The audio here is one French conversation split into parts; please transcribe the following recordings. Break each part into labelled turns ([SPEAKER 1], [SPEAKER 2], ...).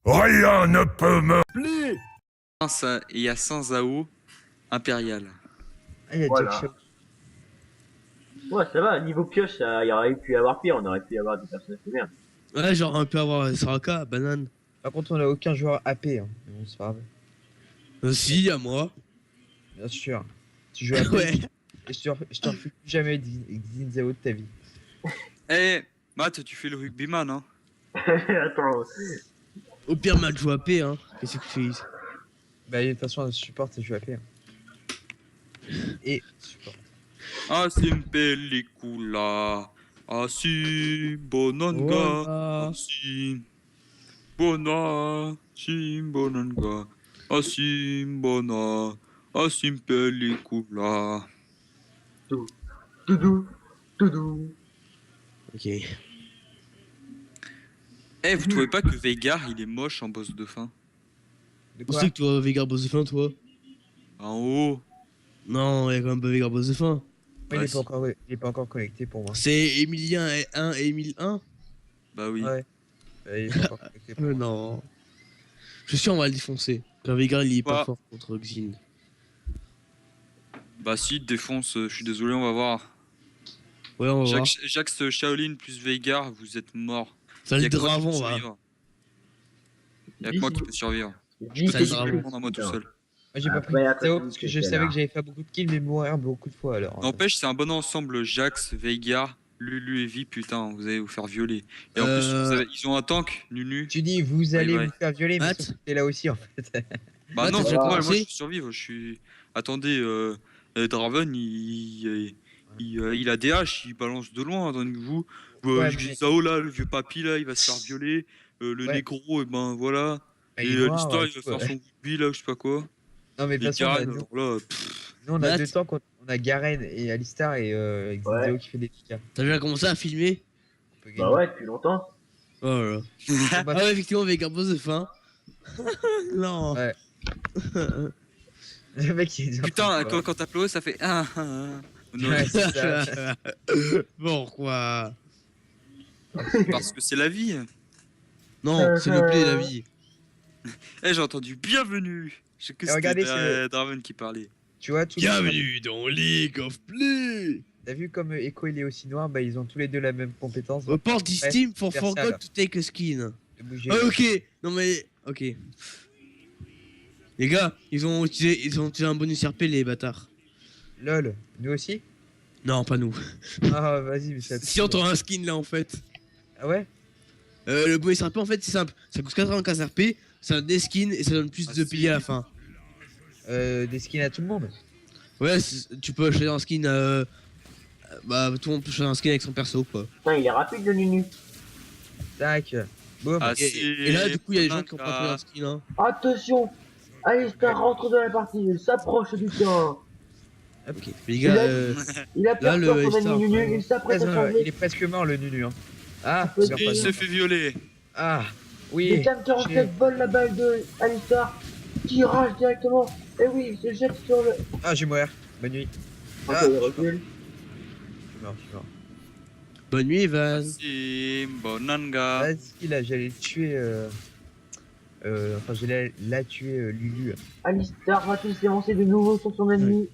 [SPEAKER 1] Rien ne peut me plier.
[SPEAKER 2] Il y a 100 AO impérial.
[SPEAKER 3] Ah, il y a
[SPEAKER 4] Voilà.
[SPEAKER 3] Jack Shaw.
[SPEAKER 4] Ouais, ça va, niveau pioche, il y aurait pu y avoir pire, on aurait pu y avoir des personnages de merde.
[SPEAKER 5] Ouais, genre un peu avoir Soraka, banane.
[SPEAKER 3] Par contre, on a aucun joueur AP. Hein. Mais bon, c'est pas grave.
[SPEAKER 5] Si, à moi.
[SPEAKER 3] Bien sûr. Tu joues AP.
[SPEAKER 5] Ouais.
[SPEAKER 3] Et je te refuse plus jamais Xinzao de ta vie.
[SPEAKER 2] Eh, Matt, tu fais le rugbyman, hein?
[SPEAKER 4] Attends,
[SPEAKER 5] Au pire, match joue AP, hein. Qu'est-ce que tu fais ici?
[SPEAKER 3] Bah, de toute façon, le support, c'est jouer AP. Hein. Et support.
[SPEAKER 2] Asim pellicula. Asim bonanga.
[SPEAKER 5] Voilà.
[SPEAKER 2] Asim bona. Asim bonanga. Asim bona. Asim pellicula.
[SPEAKER 4] doudou, doudou.
[SPEAKER 5] Ok.
[SPEAKER 2] Eh, vous trouvez pas que Veigar il est moche en boss de fin?
[SPEAKER 3] De
[SPEAKER 5] Où
[SPEAKER 3] quoi
[SPEAKER 5] c'est que toi, Veigar boss de fin, toi?
[SPEAKER 2] En haut.
[SPEAKER 5] Non, il y a quand même pas Veigar boss de fin.
[SPEAKER 3] Ouais,
[SPEAKER 2] Ouais,
[SPEAKER 3] il est pas encore connecté pour moi.
[SPEAKER 5] C'est Emilien 1 et Emile 1?
[SPEAKER 2] Bah oui.
[SPEAKER 3] Ouais. Il est pas encore connecté pour moi.
[SPEAKER 5] Non. Je suis sûr, on va le défoncer. Car Veigar, il est pas
[SPEAKER 2] Ouais.
[SPEAKER 5] fort contre Xin.
[SPEAKER 2] Bah si, défonce, je suis désolé, on va voir.
[SPEAKER 5] Ouais, on va voir.
[SPEAKER 2] Jax Shaolin plus Veigar, vous êtes mort.
[SPEAKER 5] Ça
[SPEAKER 2] Y'a
[SPEAKER 5] le
[SPEAKER 2] que moi qui peux
[SPEAKER 5] dragon, va.
[SPEAKER 2] survivre. Y'a que moi qui peux survivre.
[SPEAKER 4] Dis
[SPEAKER 5] Ça
[SPEAKER 4] que
[SPEAKER 5] le
[SPEAKER 4] tu
[SPEAKER 5] dragon.
[SPEAKER 4] peux.
[SPEAKER 2] Prendre à moi tout seul.
[SPEAKER 3] Moi, j'ai pas pris
[SPEAKER 4] Ouais,
[SPEAKER 3] Xinzao
[SPEAKER 4] attention,
[SPEAKER 3] parce que je
[SPEAKER 4] c'est
[SPEAKER 3] savais
[SPEAKER 4] là.
[SPEAKER 3] que j'avais fait beaucoup de kills, mais mourir beaucoup de fois alors.
[SPEAKER 2] N'empêche, c'est un bon ensemble. Jax, Veigar, Lulu et Vi, putain, vous allez vous faire violer. Et en plus, ils ont un tank, Nunu.
[SPEAKER 3] Tu dis, vous allez
[SPEAKER 2] ouais.
[SPEAKER 3] vous faire violer, mais
[SPEAKER 5] Matt
[SPEAKER 3] t'es là aussi en fait.
[SPEAKER 2] Bah
[SPEAKER 5] Ah,
[SPEAKER 2] non,
[SPEAKER 5] t'as déjà
[SPEAKER 2] moi
[SPEAKER 5] commencé
[SPEAKER 2] je peux survivre. Je suis. Attendez, Draven, il a DH, il balance de loin. Tandis que vous,
[SPEAKER 3] Ouais, mais-
[SPEAKER 2] Zao là, le vieux papy là, il va se faire violer. Le
[SPEAKER 3] Ouais.
[SPEAKER 2] Nécro, et ben voilà.
[SPEAKER 3] Bah,
[SPEAKER 2] Et
[SPEAKER 3] il est noir,
[SPEAKER 2] l'histoire,
[SPEAKER 3] ouais,
[SPEAKER 2] il va
[SPEAKER 3] tout,
[SPEAKER 2] faire
[SPEAKER 3] ouais.
[SPEAKER 2] son goodby là, je sais pas quoi.
[SPEAKER 3] Non, mais de
[SPEAKER 2] Et
[SPEAKER 3] toute façon,
[SPEAKER 2] Garen,
[SPEAKER 3] nous,
[SPEAKER 2] alors là, pff,
[SPEAKER 3] on a
[SPEAKER 5] Matt.
[SPEAKER 3] deux temps, on a Garen et Alistar et Xinzao
[SPEAKER 4] Ouais.
[SPEAKER 3] qui fait des dégâts.
[SPEAKER 5] T'as déjà commencé à filmer?
[SPEAKER 3] On peut
[SPEAKER 4] Bah
[SPEAKER 3] gagner.
[SPEAKER 4] ouais, depuis longtemps.
[SPEAKER 5] Oh là là.
[SPEAKER 3] On bat-
[SPEAKER 5] Ah ouais, effectivement, Veigar boss de fin. Non.
[SPEAKER 3] Ouais. Le mec, il est déjà
[SPEAKER 2] putain,
[SPEAKER 3] en train de
[SPEAKER 2] quand t'as pleuré, ça fait. Non,
[SPEAKER 3] Ouais, c'est ça.
[SPEAKER 5] Pourquoi?
[SPEAKER 2] parce que c'est la vie.
[SPEAKER 5] Non, c'est le play, la vie.
[SPEAKER 2] Eh, j'ai entendu bienvenue. Je sais que
[SPEAKER 3] Et
[SPEAKER 2] c'était
[SPEAKER 3] regardez, c'est
[SPEAKER 2] Draven qui parlait.
[SPEAKER 3] Tu vois, tout
[SPEAKER 5] Bienvenue dans League of Play.
[SPEAKER 3] T'as vu comme Echo il est aussi noir, bah ils ont tous les deux la même compétence.
[SPEAKER 5] Report this team for
[SPEAKER 3] Universal.
[SPEAKER 5] forgot to take a skin.
[SPEAKER 3] De bouger.
[SPEAKER 5] Ah, ok. Non mais, ok. Les gars, ils ont utilisé un bonus RP, les bâtards.
[SPEAKER 3] LOL, nous aussi.
[SPEAKER 5] Non, pas nous.
[SPEAKER 3] Ah vas-y, mais ça.
[SPEAKER 5] Si on trouve un skin là en fait.
[SPEAKER 3] Ah ouais.
[SPEAKER 5] Le bonus RP en fait c'est simple. Ça coûte 95 RP, ça donne des skins et ça donne plus de piliers à la fin.
[SPEAKER 3] Des skins à tout le monde.
[SPEAKER 5] Ouais, tu peux choisir un skin. Bah, tout le monde peut choisir un skin avec son perso quoi.
[SPEAKER 4] Putain, il est rapide le Nunu.
[SPEAKER 3] Tac. Boum.
[SPEAKER 2] Ah,
[SPEAKER 5] Et là, du coup, il y a des gens qui ont pas trouvé un skin hein.
[SPEAKER 4] Attention, Alistar rentre dans la partie, il s'approche du camp.
[SPEAKER 5] Ok. Les gars,
[SPEAKER 4] Il a peur
[SPEAKER 5] le
[SPEAKER 4] pour son
[SPEAKER 5] Alistar,
[SPEAKER 4] ami Nunu,
[SPEAKER 5] ouais.
[SPEAKER 4] il s'apprête à
[SPEAKER 3] Il
[SPEAKER 4] changer.
[SPEAKER 3] est presque mort le Nunu. Hein. Ah.
[SPEAKER 4] Il
[SPEAKER 3] regarde
[SPEAKER 2] Il
[SPEAKER 3] pas
[SPEAKER 2] se
[SPEAKER 3] bien.
[SPEAKER 2] fait violer.
[SPEAKER 3] Ah.
[SPEAKER 4] Le
[SPEAKER 3] Oui.
[SPEAKER 4] Cam 47 vole la balle de Alistar, qui rage directement. Et oui, il se jette sur le.
[SPEAKER 3] Ah, je vais mourir. Bonne nuit.
[SPEAKER 4] Ok,
[SPEAKER 3] Ah.
[SPEAKER 4] il recule.
[SPEAKER 3] Je suis mort.
[SPEAKER 5] bonne nuit, Van.
[SPEAKER 2] Sim, bonanga.
[SPEAKER 3] Vas-y là, j'allais tuer. Enfin, j'allais la tuer Lulu.
[SPEAKER 4] Alistar va-t-il s'élancer de nouveau sur son ennemi?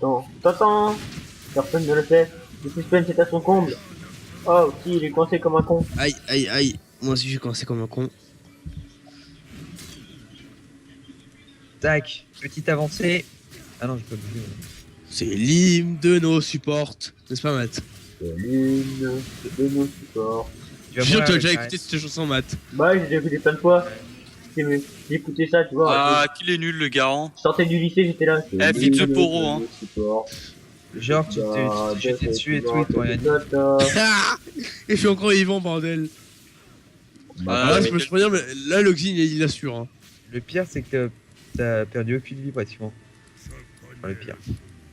[SPEAKER 4] Non, t'entends? Personne ne le sait. Le suspense est à son comble. Oh, si, il est coincé comme un con.
[SPEAKER 5] Aïe, aïe, aïe. Moi aussi, j'ai commencé comme un con.
[SPEAKER 3] Tac. Petite avancée. Ah non, j'ai pas bougé.
[SPEAKER 5] C'est l'hymne de nos supports. N'est-ce pas, Matt?
[SPEAKER 4] C'est l'une de nos supports.
[SPEAKER 3] Tu vas
[SPEAKER 5] Je suis sûr que tu as
[SPEAKER 3] mourir
[SPEAKER 5] déjà
[SPEAKER 3] avec
[SPEAKER 5] écouté cette chanson, Matt.
[SPEAKER 4] Bah, j'ai déjà écouté plein de fois. J'ai écouté ça, tu vois.
[SPEAKER 2] Ah, qu'il est nul le garant.
[SPEAKER 4] Je sortais du lycée, j'étais là.
[SPEAKER 2] Eh, Flip the Poro, hein.
[SPEAKER 3] Genre, tu t'es jeté dessus et tout, et toi rien dit.
[SPEAKER 5] Et je suis encore vivant, bordel.
[SPEAKER 2] Ah,
[SPEAKER 5] là,
[SPEAKER 2] mais
[SPEAKER 5] je peux te dire, mais là, le Xin, il assure. Hein.
[SPEAKER 3] Le pire, c'est que t'as perdu aucune vie pratiquement. Enfin, le pire.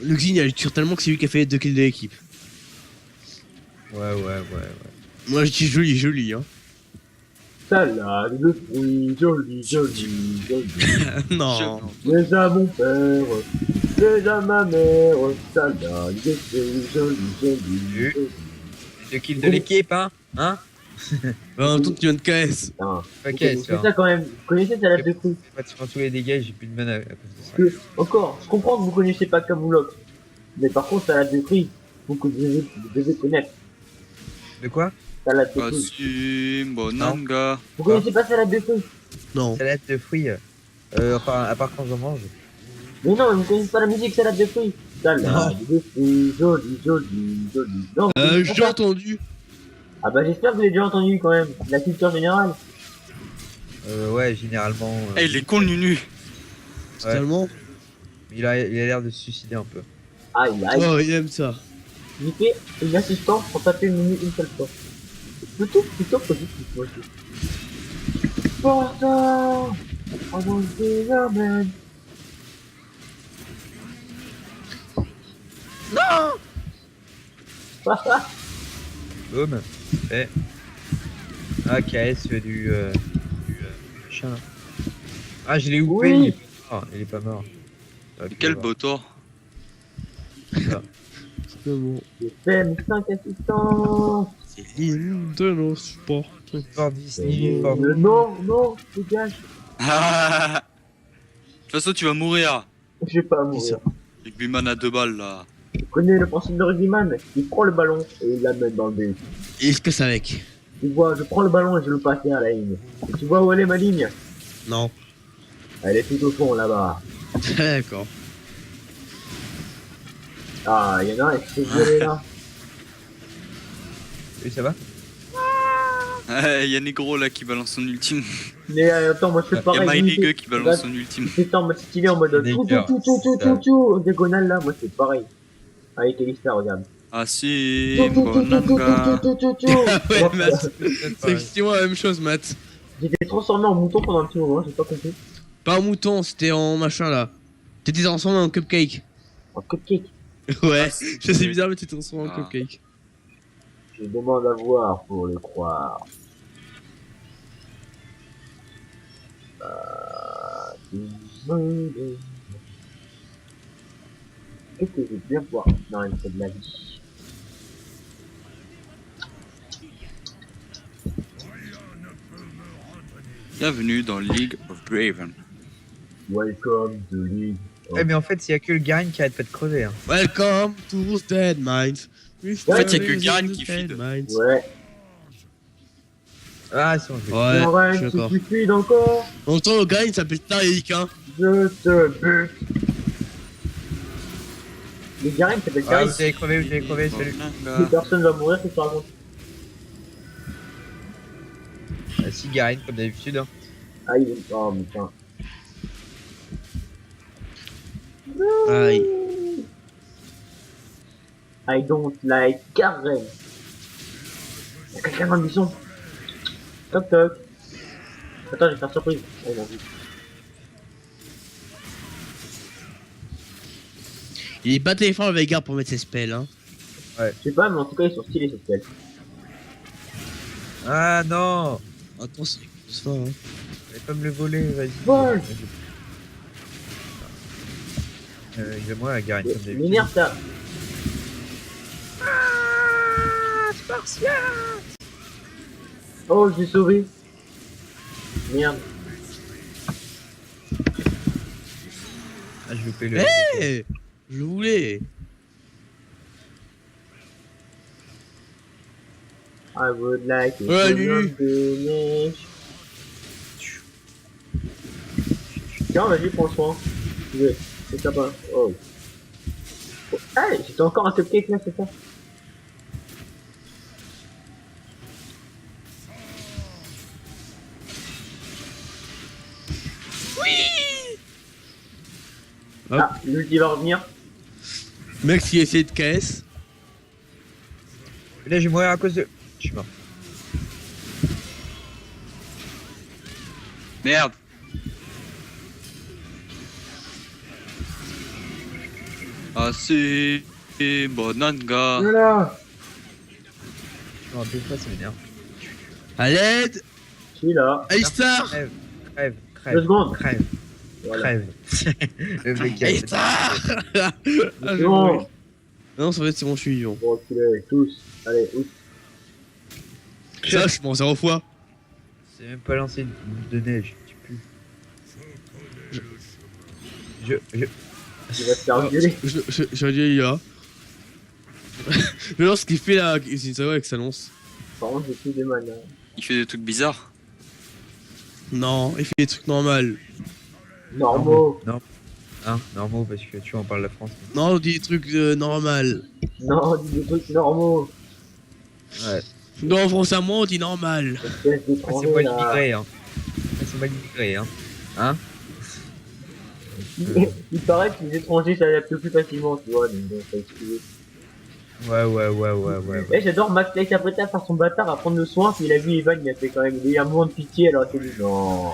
[SPEAKER 5] Le Xin, il assure tellement que c'est lui qui a fait les 2 kills de l'équipe.
[SPEAKER 3] Ouais.
[SPEAKER 5] Moi, je dis joli, hein.
[SPEAKER 4] Salade de fruits, joli, joli, joli.
[SPEAKER 5] Non.
[SPEAKER 4] Les à mon père, les à ma mère, salade de fruits, joli, joli, joli.
[SPEAKER 3] Le kill de l'équipe, hein. Hein.
[SPEAKER 5] Bah, en même temps, tu viens de KS.
[SPEAKER 4] Putain.
[SPEAKER 3] Ok,
[SPEAKER 4] C'est ça quand même. Vous connaissez salade de fruits?
[SPEAKER 3] pratiquement tous les dégâts, j'ai plus de mana à cause de ça.
[SPEAKER 4] Encore, je comprends que vous connaissez pas Camoulox. Mais par contre, salade de fruits, vous devez connaître.
[SPEAKER 3] De quoi?
[SPEAKER 4] Salade de
[SPEAKER 2] Ah
[SPEAKER 4] fruits.
[SPEAKER 2] si, bonanga.
[SPEAKER 4] Vous connaissez pas salade de fruits?
[SPEAKER 5] Non.
[SPEAKER 3] Salade de fruits. Enfin, à part quand j'en mange.
[SPEAKER 4] Mais non, vous connaissez pas la musique salade de fruits. Salade de fruits, joli, joli, joli. Non, vous connaissez pas
[SPEAKER 5] J'ai
[SPEAKER 4] ça.
[SPEAKER 5] entendu.
[SPEAKER 4] Ah bah j'espère que vous l'avez déjà entendu quand même. La culture générale.
[SPEAKER 3] Ouais, généralement.
[SPEAKER 2] Eh, il est con le Nunu.
[SPEAKER 5] Totalement.
[SPEAKER 3] Il a l'air de se suicider un peu.
[SPEAKER 4] Aïe, aïe.
[SPEAKER 5] Oh, il aime ça.
[SPEAKER 4] J'ai fait une assistance pour taper une minute une seule fois. Plutôt positif, moi aussi. Pourtant, on va se désormais. Non.
[SPEAKER 3] Boum. Et. Ah, KS fait du. Machin. Ah, je l'ai loupé.
[SPEAKER 4] Oui.
[SPEAKER 3] Il est pas mort. Ok,
[SPEAKER 2] Quel
[SPEAKER 3] bon.
[SPEAKER 2] botor.
[SPEAKER 3] Ça.
[SPEAKER 5] C'est bon.
[SPEAKER 4] J'ai fait mes 5 assistances.
[SPEAKER 5] C'est l'île de nos sports.
[SPEAKER 3] Fort Disney, fort.
[SPEAKER 4] Non, dégage.
[SPEAKER 2] De toute façon, tu vas mourir.
[SPEAKER 4] Je vais pas mourir.
[SPEAKER 2] Rugbyman à 2 balles là.
[SPEAKER 4] Tu connais le principe de rugbyman? Il prend le ballon et il l'amène dans le but.
[SPEAKER 5] Et il se casse avec.
[SPEAKER 4] Tu vois, je prends le ballon et je le passe à la ligne. Et tu vois où elle est ma ligne?
[SPEAKER 5] Non.
[SPEAKER 4] Elle est tout au fond là-bas.
[SPEAKER 5] D'accord.
[SPEAKER 4] Ah, il y en a un qui s'est violé là.
[SPEAKER 3] Oui, ça va?
[SPEAKER 2] Il y a Negro là qui balance son ultime.
[SPEAKER 4] Mais attends, moi je fais
[SPEAKER 2] Il y a
[SPEAKER 4] pareil.
[SPEAKER 2] My League qui balance son ultime.
[SPEAKER 4] C'est en mode stylé en mode tout, en diagonale là, moi c'est pareil. Avec Elista, regarde.
[SPEAKER 2] Ah si, bonanga.
[SPEAKER 5] Ouais, Matt. C'est effectivement la même chose, Matt.
[SPEAKER 4] J'étais transformé en mouton pendant un petit moment, j'ai pas compris.
[SPEAKER 5] Pas en mouton, c'était en machin là. T'étais transformé en cupcake.
[SPEAKER 4] En cupcake.
[SPEAKER 5] Ouais,
[SPEAKER 2] Ah,
[SPEAKER 5] je sais bizarre, mais t'étais transformé en
[SPEAKER 2] Ah.
[SPEAKER 5] cupcake.
[SPEAKER 4] Je demande à voir pour le croire. Qu'est-ce que je vais bien voir dans une de la vie?
[SPEAKER 2] Bienvenue dans League of Draven.
[SPEAKER 4] Welcome to League.
[SPEAKER 3] Ouais, mais en fait, il y a que le Garin qui arrête pas de crever. Hein.
[SPEAKER 5] Welcome to Dead Minds.
[SPEAKER 2] En fait, y a que Garen qui feed.
[SPEAKER 4] Ouais.
[SPEAKER 3] Ah, c'est bon, je vais.
[SPEAKER 5] Ouais,
[SPEAKER 4] Arrête,
[SPEAKER 5] je suis d'accord.
[SPEAKER 4] tu fluide encore.
[SPEAKER 5] En même temps, le gars il s'appelle Tariq, hein.
[SPEAKER 4] Je te bute. Les Garen s'appellent
[SPEAKER 3] Ah,
[SPEAKER 4] Karim.
[SPEAKER 3] vous avez crevé, salut.
[SPEAKER 4] Si personne va mourir, c'est ça raconte.
[SPEAKER 3] Ah, si, Garin, comme d'habitude. Hein.
[SPEAKER 4] Ah, il est. Oh, putain.
[SPEAKER 5] Aïe.
[SPEAKER 4] I don't like Garen. Y'a quelqu'un dans le buisson. Toc toc. Attends, je vais faire surprise. Oh, non, vite.
[SPEAKER 5] Il est pas très fort avec Veigar pour mettre ses spells, hein.
[SPEAKER 4] Je sais pas, mais en tout cas, ils sont stylés, ces spells.
[SPEAKER 3] Ah non!
[SPEAKER 5] Attends, c'est ça, hein.
[SPEAKER 3] Allez pas me le voler, vas-y.
[SPEAKER 4] Vol.
[SPEAKER 3] Il veut moi, Garin, comme d'habitude.
[SPEAKER 4] M'énerve ça. Oh, je l'ai sauvé. Merde.
[SPEAKER 3] Ah, je loupé le.
[SPEAKER 5] Eh, je voulais.
[SPEAKER 4] I would like it
[SPEAKER 5] Ouais,
[SPEAKER 4] to
[SPEAKER 5] Lulu.
[SPEAKER 4] finish. Tiens, vas-y, prends soin. C'est sympa. Oh. Oh. Ah, j'étais encore un cupcake là, c'est ça?
[SPEAKER 5] Hop.
[SPEAKER 4] Ah, l'ulti va revenir.
[SPEAKER 5] Mec, qui essaie de KS.
[SPEAKER 3] Là, je vais mourir à cause de. Je suis mort.
[SPEAKER 2] Merde. Ah si, bonanga.
[SPEAKER 4] Voilà.
[SPEAKER 3] Je suis mort deux fois, ça m'énerve.
[SPEAKER 5] À l'aide.
[SPEAKER 4] Je suis là.
[SPEAKER 5] Alistar.
[SPEAKER 3] Crève,
[SPEAKER 4] 2 secondes.
[SPEAKER 3] crève,
[SPEAKER 4] Voilà.
[SPEAKER 3] crève. Le mec qui a fait
[SPEAKER 5] Alistar. Ah,
[SPEAKER 4] C'est
[SPEAKER 5] j'ai
[SPEAKER 4] bon.
[SPEAKER 5] mouru. Non, ça va être c'est bon, je suis vivant.
[SPEAKER 4] Bon, enculé, tous. Allez, ouf.
[SPEAKER 5] Ça, je pense 0 fois.
[SPEAKER 3] C'est même pas lancé une boule de neige. Tu pues. Je...
[SPEAKER 4] Il va se faire violer.
[SPEAKER 5] J'ai dit, il y a. Je lance ce qu'il fait là, c'est ça avec sa lance.
[SPEAKER 4] Par contre, j'ai plus des manas.
[SPEAKER 2] Il fait des trucs bizarres.
[SPEAKER 5] Non, il fait des trucs normaux.
[SPEAKER 4] Normaux.
[SPEAKER 3] Non. Hein, normaux parce que tu vois, on parle la France.
[SPEAKER 5] Non, on dit des trucs normal.
[SPEAKER 4] Non, dis des trucs normaux.
[SPEAKER 3] Ouais.
[SPEAKER 5] Non, français-moi, on dit normal.
[SPEAKER 4] Espèce
[SPEAKER 3] C'est
[SPEAKER 4] d'étranger,
[SPEAKER 3] mal
[SPEAKER 4] là.
[SPEAKER 3] immigré, hein. C'est mal immigré, hein. Hein.
[SPEAKER 4] Il paraît que les étrangers s'adaptent plus facilement, tu vois, donc bon, faut excuser.
[SPEAKER 3] Ouais.
[SPEAKER 4] Eh, j'adore Max Light s'apprêtait à faire son bâtard, à prendre le soin, puis il a vu Evan, il a fait quand même, il a eu un moment de pitié, alors il s'est dit non.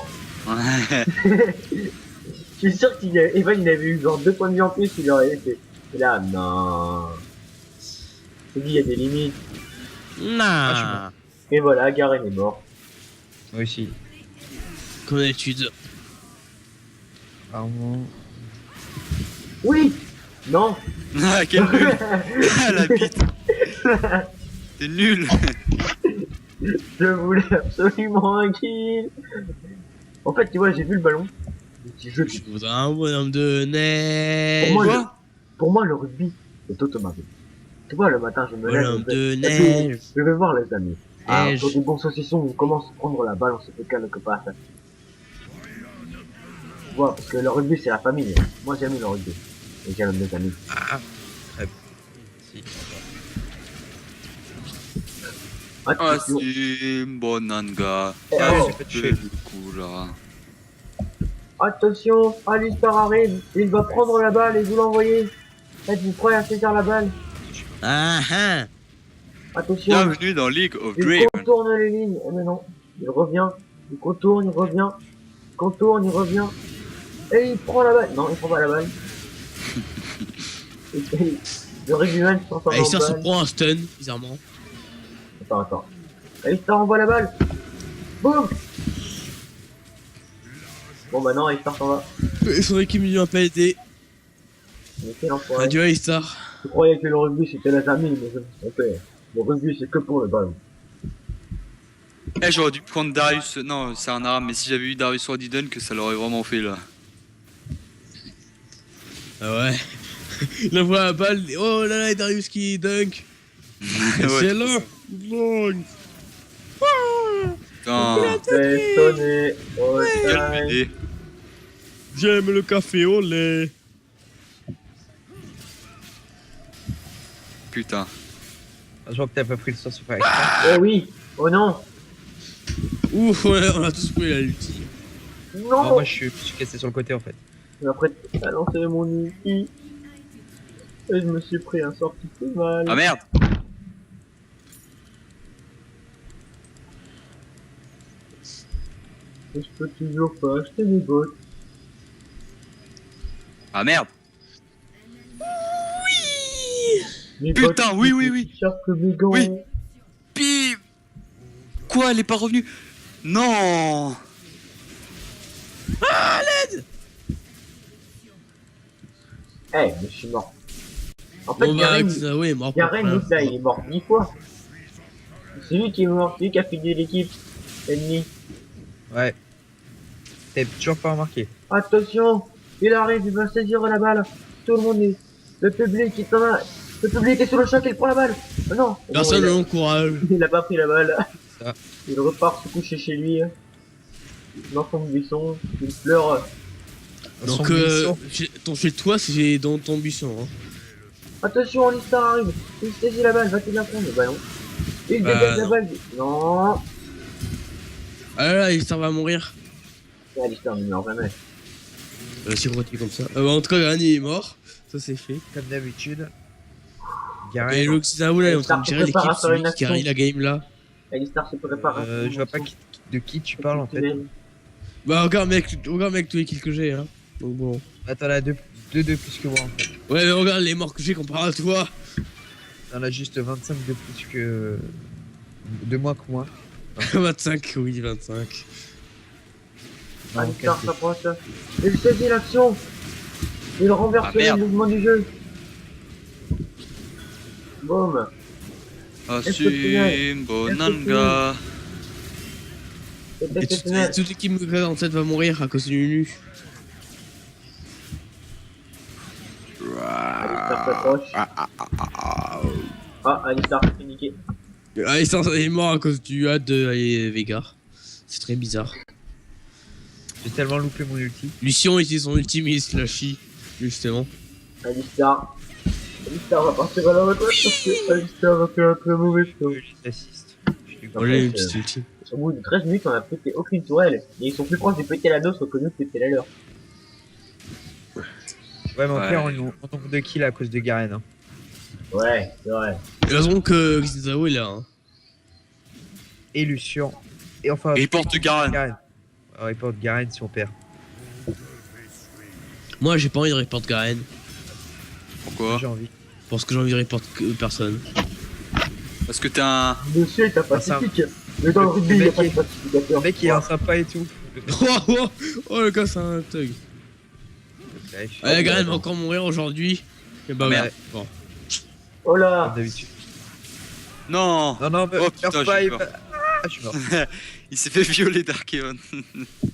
[SPEAKER 4] Je suis sûr qu'Evan, il avait eu genre 2 points de vie en plus, il aurait fait. Et là, non. Je te dis, il y a des limites.
[SPEAKER 5] Nah.
[SPEAKER 4] Et voilà, Garen est mort.
[SPEAKER 3] Moi aussi.
[SPEAKER 5] Comme d'habitude.
[SPEAKER 3] Apparemment.
[SPEAKER 4] Oui. Non.
[SPEAKER 2] Ah, quel nul. Ah, la bite. T'es nul.
[SPEAKER 4] Je voulais absolument un kill. En fait, tu vois, j'ai vu le ballon. Je
[SPEAKER 5] Je voudrais un bonhomme de neige.
[SPEAKER 4] Pour moi,
[SPEAKER 2] Quoi
[SPEAKER 4] Pour moi, le rugby est automatique. Tu vois, le matin, je me lève.
[SPEAKER 5] Bonhomme
[SPEAKER 4] je
[SPEAKER 5] de
[SPEAKER 4] vais-
[SPEAKER 5] neige.
[SPEAKER 4] Je vais voir les amis. Ah,
[SPEAKER 5] Neige.
[SPEAKER 4] sur des bons saucissons, on commence à prendre la balle, on se fait quelque part. Tu vois, parce que le rugby, c'est la famille. Moi, j'aime le rugby. Et j'aime mes amis.
[SPEAKER 3] Si.
[SPEAKER 2] Ah,
[SPEAKER 4] Attention.
[SPEAKER 2] c'est Bonanga.
[SPEAKER 4] Eh,
[SPEAKER 2] Ah,
[SPEAKER 4] oh.
[SPEAKER 2] j'ai fait tuer le coup là.
[SPEAKER 4] Attention, Alistar arrive. Il va prendre la balle et vous l'envoyer. Êtes-vous prêts à saisir la balle?
[SPEAKER 5] Ah ah.
[SPEAKER 4] Attention.
[SPEAKER 2] Bienvenue dans League of
[SPEAKER 4] Il
[SPEAKER 2] Draven.
[SPEAKER 4] contourne les lignes. Oh, mais non. Il revient. Il contourne, il revient. Il contourne, il revient. Et il prend la balle. Non, il prend pas la balle. Le rugbyman se transforme en
[SPEAKER 5] Alistar se
[SPEAKER 4] balle.
[SPEAKER 5] prend un stun, bizarrement.
[SPEAKER 4] Attends. Alistar envoie la balle. Boum. Bon, bah non, Alistar s'en va.
[SPEAKER 5] Et son équipe lui a pas aidé.
[SPEAKER 4] Mais quel enfoiré.
[SPEAKER 5] Adieu Alistar.
[SPEAKER 4] Je croyais que le rugby c'était la famille, mais je me suis trompé. Le rugby c'est que pour le ballon.
[SPEAKER 2] Eh, j'aurais dû prendre Darius. Non, c'est un arabe, mais si j'avais eu Darius Wardiden, que ça l'aurait vraiment fait là.
[SPEAKER 5] Ah ouais. Il envoie la balle. Oh là là, et Darius qui dunk.
[SPEAKER 2] Ouais,
[SPEAKER 5] Excellent. Dunk.
[SPEAKER 2] putain,
[SPEAKER 4] C'est sonné. Oh,
[SPEAKER 2] quelle
[SPEAKER 4] time.
[SPEAKER 2] BD.
[SPEAKER 5] J'aime le café au lait.
[SPEAKER 2] Putain.
[SPEAKER 3] Je vois que t'as pas pris le soin sur faire.
[SPEAKER 4] Eh oui. Oh non.
[SPEAKER 5] Ouf, on a tous pris la ulti.
[SPEAKER 4] Non.
[SPEAKER 3] Moi je suis cassé sur le côté en fait.
[SPEAKER 4] Et après, t'as lancé mon ulti. Et je me suis pris un sort qui fait mal.
[SPEAKER 2] Ah merde.
[SPEAKER 4] Et je peux toujours pas acheter des bottes.
[SPEAKER 2] Ah merde.
[SPEAKER 4] Mes
[SPEAKER 2] Putain,
[SPEAKER 4] bottes,
[SPEAKER 2] oui,
[SPEAKER 4] sont
[SPEAKER 2] oui,
[SPEAKER 4] plus
[SPEAKER 2] oui.
[SPEAKER 4] chères que mes gants.
[SPEAKER 2] Oui. Pim. Quoi, elle est pas revenue? Non.
[SPEAKER 4] Eh, mais je suis mort. En fait,
[SPEAKER 5] Bon bah,
[SPEAKER 4] Garen,
[SPEAKER 5] Xaoé est mort. pour
[SPEAKER 4] Garen,
[SPEAKER 5] rien.
[SPEAKER 4] là, il est mort 10 fois. C'est lui qui est mort, c'est lui qui a fini l'équipe ennemie.
[SPEAKER 3] Ouais. T'as toujours pas remarqué.
[SPEAKER 4] Attention, il arrive, il va saisir la balle. Tout le monde est... Le public est en a... Le public est sous le choc, il prend la balle. Oh non.
[SPEAKER 5] Personne
[SPEAKER 4] Bon,
[SPEAKER 5] ne l'encourage.
[SPEAKER 4] il a pas pris la balle.
[SPEAKER 3] Ça.
[SPEAKER 4] Il repart se coucher chez lui. Dans son buisson. Il pleure.
[SPEAKER 5] Donc, ton chez toi, c'est dans ton buisson. Hein.
[SPEAKER 4] Attention, Alistar arrive. Il saisit la balle, va-t-il la prendre le ballon? Il dégage la
[SPEAKER 5] non.
[SPEAKER 4] balle. Non.
[SPEAKER 5] Ah là là, Alistar va mourir.
[SPEAKER 4] Alistar ne meurt jamais.
[SPEAKER 5] C'est continué comme ça. En tout cas, Garen il est mort. Ça c'est fait.
[SPEAKER 3] Comme d'habitude.
[SPEAKER 5] Et
[SPEAKER 3] Garen.
[SPEAKER 5] l'Oxyzao là, il est en train de gérer l'équipe,
[SPEAKER 4] Prépare à faire
[SPEAKER 5] celui
[SPEAKER 4] une
[SPEAKER 5] qui carry
[SPEAKER 4] action.
[SPEAKER 5] la game là.
[SPEAKER 4] Alistar se prépare. à
[SPEAKER 3] Je vois pas de qui tu parles en fait.
[SPEAKER 5] Bah, regarde mec, tous les kills que j'ai. Hein. Donc bon.
[SPEAKER 3] Attends, là, 2 de plus que moi en fait.
[SPEAKER 5] Ouais, mais regarde les morts que j'ai comparé à toi.
[SPEAKER 3] T'en as juste 25 de plus que. De moins que moi.
[SPEAKER 5] 25, oui, 25.
[SPEAKER 3] Non,
[SPEAKER 4] Alistar
[SPEAKER 3] quel-
[SPEAKER 4] s'approche. Il saisit l'action. Il renverse
[SPEAKER 2] Ah,
[SPEAKER 4] le
[SPEAKER 2] merde.
[SPEAKER 4] mouvement du jeu. Boum.
[SPEAKER 2] Assume Bonanga.
[SPEAKER 5] Et toute l'équipe en tête va mourir à cause du Lulu.
[SPEAKER 4] Alistar s'approche. Ah, Alistar, c'est niqué.
[SPEAKER 5] Ah, il est mort à cause du A de Veigar. C'est très bizarre.
[SPEAKER 3] J'ai tellement loupé mon ulti.
[SPEAKER 5] Lucien utilise son ulti mais il se lâche justement.
[SPEAKER 4] Alistar va partir à la retraite parce que Alistar a fait un très mauvais choix.
[SPEAKER 3] Je t'assiste.
[SPEAKER 5] Voilà une petite ulti.
[SPEAKER 4] Au bout de 13 minutes, on a pété aucune tourelle. Et ils sont plus proches de péter la nôtre que nous de péter la leur.
[SPEAKER 3] Ouais, mais en
[SPEAKER 2] Ouais.
[SPEAKER 3] clair, on nombre de kills à cause de Garen. Hein.
[SPEAKER 4] Ouais, c'est vrai.
[SPEAKER 5] Heureusement que Xizao est là. Hein.
[SPEAKER 3] Et Lucian. Et enfin.
[SPEAKER 2] Et il porte Garen.
[SPEAKER 3] Alors, il porte Garen si on perd.
[SPEAKER 5] Moi j'ai pas envie de report Garen.
[SPEAKER 2] Pourquoi?
[SPEAKER 3] J'ai envie.
[SPEAKER 5] Parce que j'ai envie de report personne.
[SPEAKER 2] Parce que t'es un.
[SPEAKER 4] Monsieur est un pacifique. Mais dans le rugby, il n'y a pas de
[SPEAKER 3] Le
[SPEAKER 4] pacificateur.
[SPEAKER 3] mec, il est un sympa et tout.
[SPEAKER 5] Oh le gars c'est un thug. Ah, Garen va encore mourir aujourd'hui. Et bah
[SPEAKER 2] Merde.
[SPEAKER 5] ouais. Bon.
[SPEAKER 4] Oh
[SPEAKER 3] Comme
[SPEAKER 4] là.
[SPEAKER 3] d'habitude.
[SPEAKER 2] Non.
[SPEAKER 3] Non, non,
[SPEAKER 2] Oh, putain,
[SPEAKER 3] meurs pas,
[SPEAKER 2] j'ai
[SPEAKER 3] il
[SPEAKER 2] peur.
[SPEAKER 3] va- Ah, je suis mort.
[SPEAKER 2] Il s'est fait violer d'Archeon.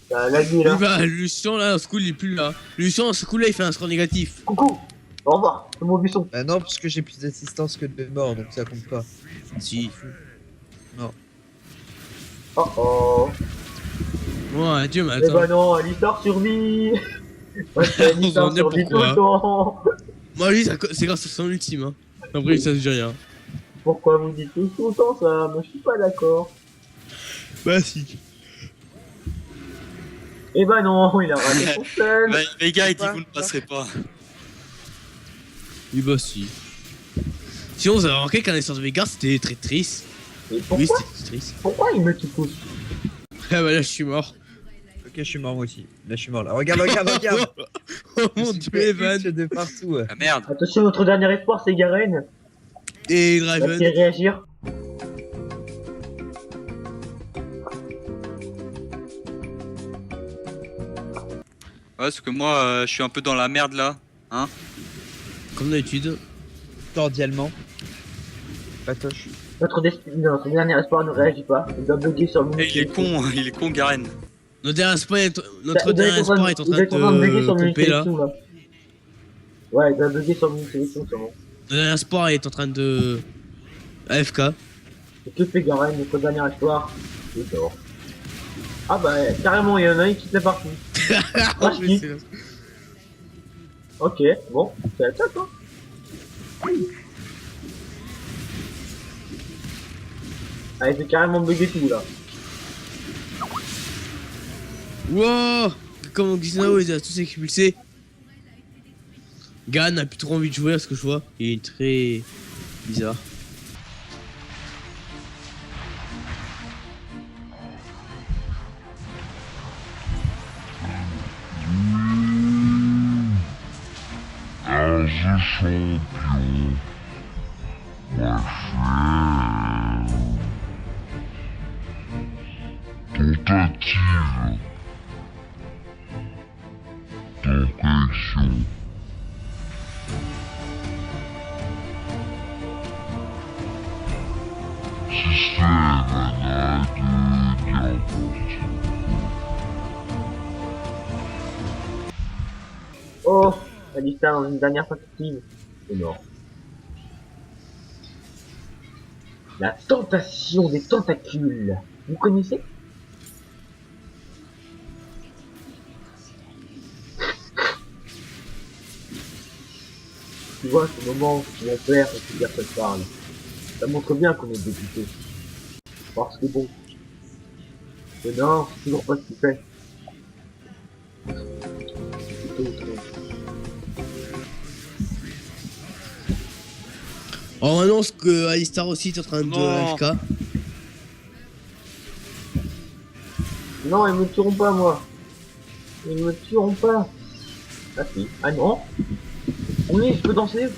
[SPEAKER 4] T'as lagué là.
[SPEAKER 5] Oui, bah Lucien là, ce coup il est plus là. Lucien, ce coup là il fait un score négatif.
[SPEAKER 4] Coucou. Au revoir. C'est mon buisson.
[SPEAKER 3] Bah non, parce que j'ai plus d'assistance que de mort, donc ça compte pas.
[SPEAKER 5] Si.
[SPEAKER 4] Oh oh.
[SPEAKER 5] Ouais, adieu, mais
[SPEAKER 4] Eh
[SPEAKER 5] attends.
[SPEAKER 4] bah non, Alistar survit. Parce que Alistar
[SPEAKER 5] On se demandait
[SPEAKER 4] survit tout
[SPEAKER 5] pourquoi.
[SPEAKER 4] le temps.
[SPEAKER 5] Moi, lui, c'est grâce à son ultime. Hein. Après, ça se dit rien.
[SPEAKER 4] Pourquoi vous dites tout le temps ça? Moi je suis pas d'accord.
[SPEAKER 5] Bah, si.
[SPEAKER 4] Eh bah non, il a raté son stun.
[SPEAKER 2] Bah, les gars, il dit
[SPEAKER 3] Quoi
[SPEAKER 2] vous ne passerez pas.
[SPEAKER 5] Oui, bah, si. Sinon, vous avez remarqué qu'un essence de Veigar, c'était très triste.
[SPEAKER 4] Et
[SPEAKER 5] Oui,
[SPEAKER 4] pourquoi,
[SPEAKER 5] c'était triste.
[SPEAKER 4] pourquoi il me pousse?
[SPEAKER 5] Ah, bah là, je suis mort.
[SPEAKER 3] Ok, je suis mort moi aussi. Là, je suis mort là. Regarde, regarde, regarde.
[SPEAKER 5] Oh
[SPEAKER 3] Je
[SPEAKER 5] mon
[SPEAKER 3] suis
[SPEAKER 5] dieu,
[SPEAKER 3] fait
[SPEAKER 5] Evan.
[SPEAKER 3] hit de partout.
[SPEAKER 2] Ah merde.
[SPEAKER 4] Attention, notre dernier espoir c'est Garen.
[SPEAKER 5] Et
[SPEAKER 4] Il va
[SPEAKER 5] Draven.
[SPEAKER 4] réagir.
[SPEAKER 2] Ouais, parce que moi, je suis un peu dans la merde là.
[SPEAKER 5] Comme d'habitude.
[SPEAKER 3] Cordialement. Patoche.
[SPEAKER 4] Notre dernier espoir ne réagit pas. Il doit bugger sur le
[SPEAKER 2] Et il est con, Garen.
[SPEAKER 5] Notre dernier espoir est, notre
[SPEAKER 4] Il doit
[SPEAKER 5] dernier
[SPEAKER 4] être en train
[SPEAKER 5] espoir
[SPEAKER 4] de-
[SPEAKER 5] est en
[SPEAKER 4] il doit être en train de bugger sur
[SPEAKER 5] train
[SPEAKER 4] le
[SPEAKER 5] de pomper là.
[SPEAKER 4] sélection là. Ouais, il doit bugger sur le sélection sûrement.
[SPEAKER 5] Notre dernier espoir est en train de. AFK.
[SPEAKER 4] Et que fait Garen, notre dernier espoir? Il est mort. Ah bah carrément, il y en a un qui quitte la partie. Moi je quitte. Ok, bon, c'est la top hein. Ah, il fait carrément bugger tout là.
[SPEAKER 5] Wow! Comment Xinao il a tous expulsés. Gan n'a plus trop envie de jouer à ce que je vois. Il est très bizarre.
[SPEAKER 1] Tentative de correction. Système anal de diagnostic.
[SPEAKER 4] Oh, Alistar dans une dernière tentative. C'est mort. La tentation des tentacules. Vous connaissez? Tu vois, ce moment où mon père et que personne parle. Ça montre bien qu'on est député. Parce que bon. Mais non, c'est toujours pas ce qu'il fait. C'est plutôt étrange.
[SPEAKER 5] On annonce que Alistar aussi est en train de
[SPEAKER 2] Non.
[SPEAKER 5] AFK.
[SPEAKER 4] Non, ils me tueront pas, moi. Ils me tueront pas. Ah si. Ah non. Oui, je peux danser.